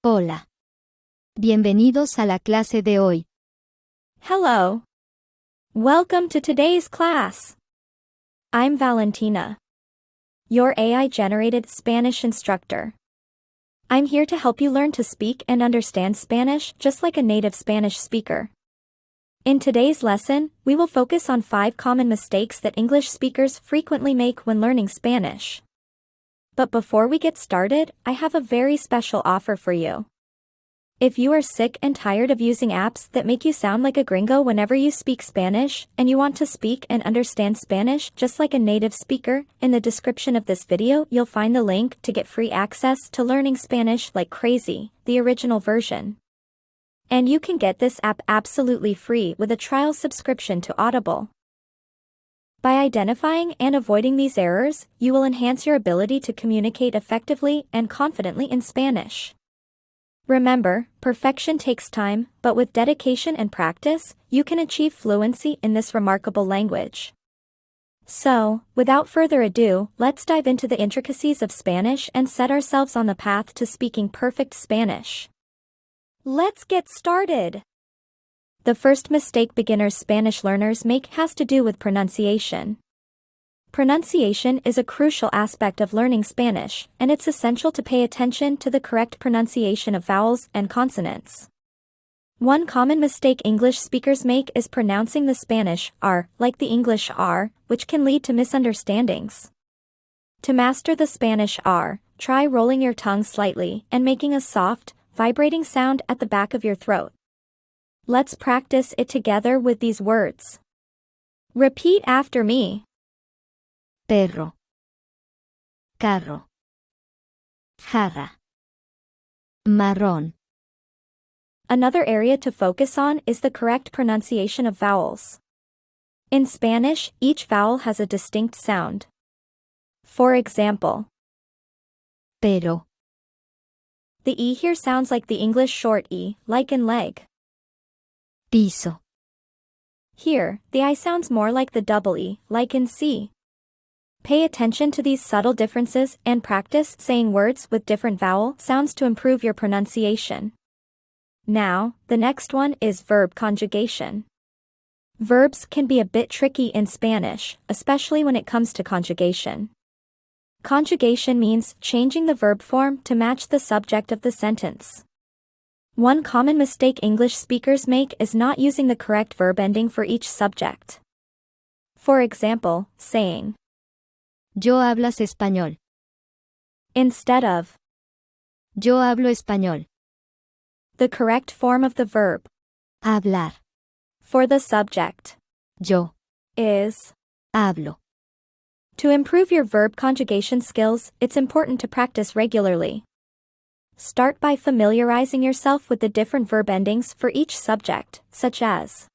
Hola. Bienvenidos a la clase de hoy. Hello. Welcome to today's class. I'm Valentina, your AI-generated Spanish instructor. I'm here to help you learn to speak and understand Spanish just like a native Spanish speaker. In today's lesson, we will focus on 5 common mistakes that English speakers frequently make when learning Spanish. But before we get started, I have a very special offer for you. If you are sick and tired of using apps that make you sound like a gringo whenever you speak Spanish, and you want to speak and understand Spanish just like a native speaker, in the description of this video you'll find the link to get free access to learning Spanish like crazy, the original version. And you can get this app absolutely free with a trial subscription to Audible. By identifying and avoiding these errors, you will enhance your ability to communicate effectively and confidently in Spanish. Remember, perfection takes time, but with dedication and practice, you can achieve fluency in this remarkable language. So, without further ado, let's dive into the intricacies of Spanish and set ourselves on the path to speaking perfect Spanish. Let's get started! The first mistake beginners Spanish learners make has to do with pronunciation. Pronunciation is a crucial aspect of learning Spanish, and it's essential to pay attention to the correct pronunciation of vowels and consonants. One common mistake English speakers make is pronouncing the Spanish R like the English R, which can lead to misunderstandings. To master the Spanish R, try rolling your tongue slightly and making a soft, vibrating sound at the back of your throat. Let's practice it together with these words. Repeat after me. Perro. Carro. Jarra. Marrón. Another area to focus on is the correct pronunciation of vowels. In Spanish, each vowel has a distinct sound. For example, Pero. the E here sounds like the English short E, like in leg. Piso. Here, the I sounds more like the double E, like in C. Pay attention to these subtle differences and practice saying words with different vowel sounds to improve your pronunciation. Now, the next one is verb conjugation. Verbs can be a bit tricky in Spanish, especially when it comes to conjugation. Conjugation means changing the verb form to match the subject of the sentence. One common mistake English speakers make is not using the correct verb ending for each subject. For example, saying, Yo hablas español. instead of, Yo hablo español. the correct form of the verb, Hablar. for the subject, Yo is. hablo. To improve your verb conjugation skills, it's important to practice regularly. Start by familiarizing yourself with the different verb endings for each subject, such as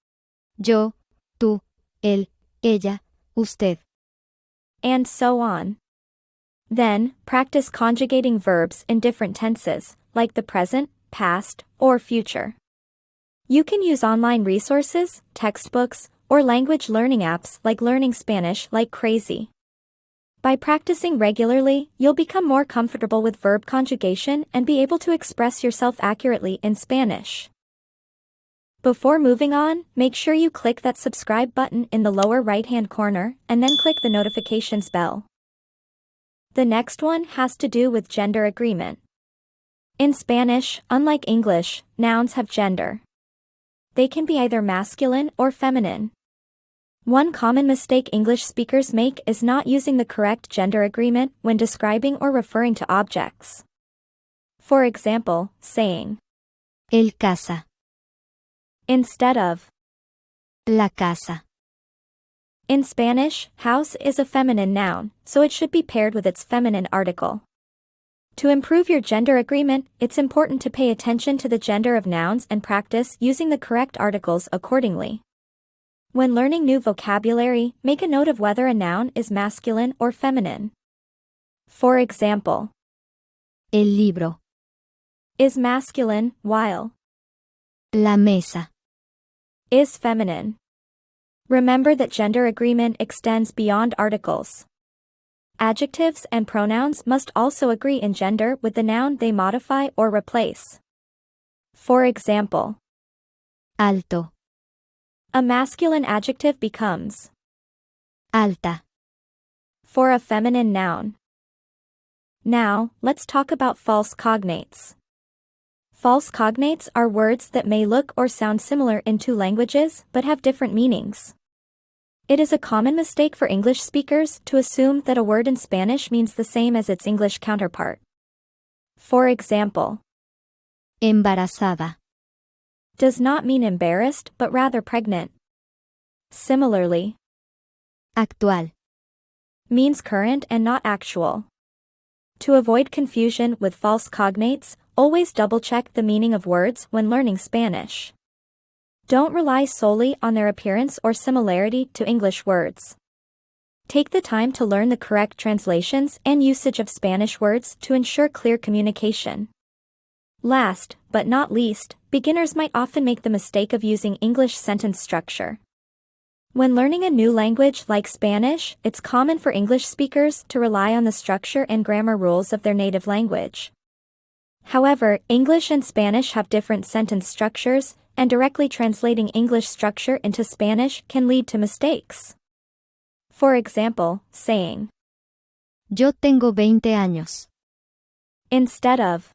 Yo, tú, él, ella, usted. and so on. Then, practice conjugating verbs in different tenses, like the present, past, or future. You can use online resources, textbooks, or language learning apps like Learning Spanish like crazy. By practicing regularly, you'll become more comfortable with verb conjugation and be able to express yourself accurately in Spanish. Before moving on, make sure you click that subscribe button in the lower right-hand corner, and then click the notifications bell. The next one has to do with gender agreement. In Spanish, unlike English, nouns have gender. They can be either masculine or feminine. One common mistake English speakers make is not using the correct gender agreement when describing or referring to objects. For example, saying, El casa. instead of, La casa. in Spanish, house is a feminine noun, so it should be paired with its feminine article. To improve your gender agreement, it's important to pay attention to the gender of nouns and practice using the correct articles accordingly. When learning new vocabulary, make a note of whether a noun is masculine or feminine. For example, El libro. is masculine, while La mesa. is feminine. Remember that gender agreement extends beyond articles. Adjectives and pronouns must also agree in gender with the noun they modify or replace. For example, alto, a masculine adjective becomes alta, for a feminine noun. Now, let's talk about false cognates. False cognates are words that may look or sound similar in two languages but have different meanings. It is a common mistake for English speakers to assume that a word in Spanish means the same as its English counterpart. For example, embarazada, does not mean embarrassed but rather pregnant. Similarly, actual, means current and not actual. To avoid confusion with false cognates, always double-check the meaning of words when learning Spanish. Don't rely solely on their appearance or similarity to English words. Take the time to learn the correct translations and usage of Spanish words to ensure clear communication. Last, but not least, beginners might often make the mistake of using English sentence structure. When learning a new language like Spanish, it's common for English speakers to rely on the structure and grammar rules of their native language. However, English and Spanish have different sentence structures, and directly translating English structure into Spanish can lead to mistakes. For example, saying, yo tengo 20 años, instead of,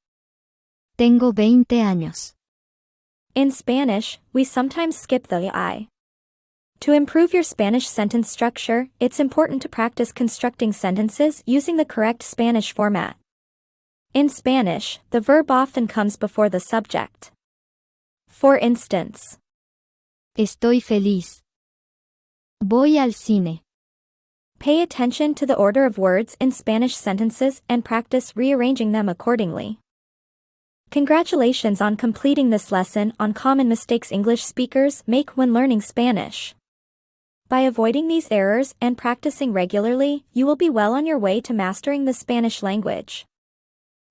tengo 20 años. in Spanish, we sometimes skip the I. To improve your Spanish sentence structure, it's important to practice constructing sentences using the correct Spanish format. In Spanish, the verb often comes before the subject. For instance, Estoy feliz. Voy al cine. Pay attention to the order of words in Spanish sentences and practice rearranging them accordingly. Congratulations on completing this lesson on common mistakes English speakers make when learning Spanish. By avoiding these errors and practicing regularly, you will be well on your way to mastering the Spanish language.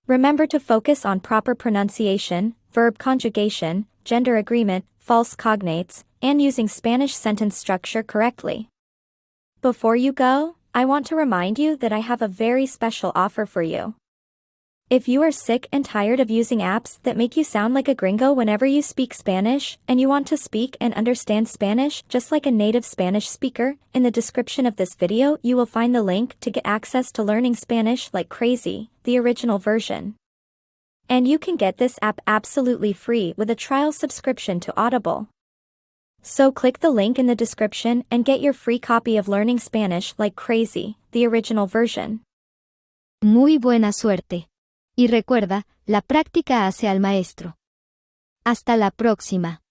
Remember to focus on proper pronunciation, verb conjugation, gender agreement, false cognates, and using Spanish sentence structure correctly. Before you go, I want to remind you that I have a very special offer for you. If you are sick and tired of using apps that make you sound like a gringo whenever you speak Spanish, and you want to speak and understand Spanish just like a native Spanish speaker, in the description of this video you will find the link to get access to learning Spanish like crazy, the original version. And you can get this app absolutely free with a trial subscription to Audible. So click the link in the description and get your free copy of Learning Spanish Like Crazy, the original version. Muy buena suerte. Y recuerda, la práctica hace al maestro. Hasta la próxima.